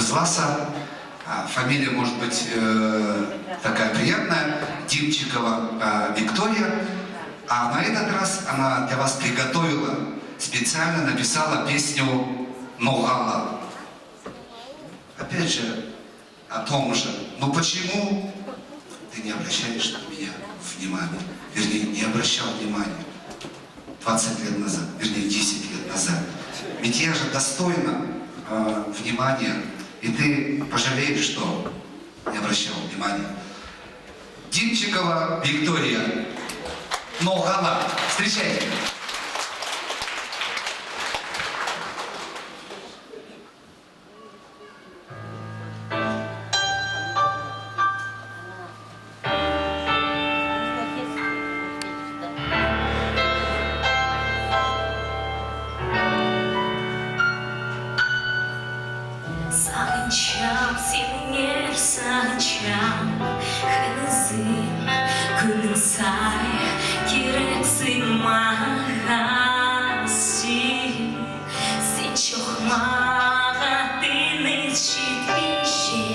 назваться. Фамилия может быть такая приятная, Димчикова Виктория. А на этот раз она для вас приготовила, специально написала песню «Ногала». Опять же, о том же. Но почему ты не обращаешь на меня внимания? Вернее, не обращал внимания 20 лет назад, вернее, 10 лет назад. Ведь я же достойна внимания, и ты пожалеешь, что не обращал внимания. Димчикова Виктория. Ногала. Встречайте. Сағыншам сені сағыншам Қылызым күнің сай керексің маған сен жоқ маған тыныш жетпейше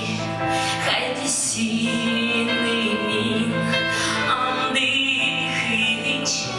қайда сенің андығынша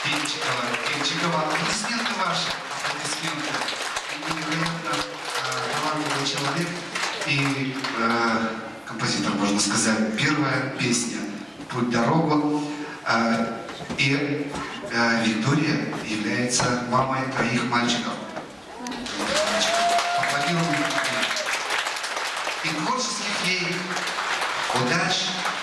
Димчикова. Аплодисменты ваши. Аплодисменты. Невероятно талантливый человек. И композитор, можно сказать, первая песня «Путь дорогу». И Виктория является мамой 3 мальчиков. Аплодируем. И творческих ей удач.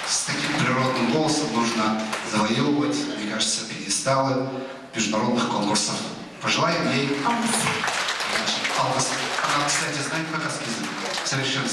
С таким природным голосом нужно завоевывать, мне кажется, пьедесталы международных конкурсов. Пожелаем ей... Аллас. Аллас. Она, кстати, знает хакасский язык. Совершенно.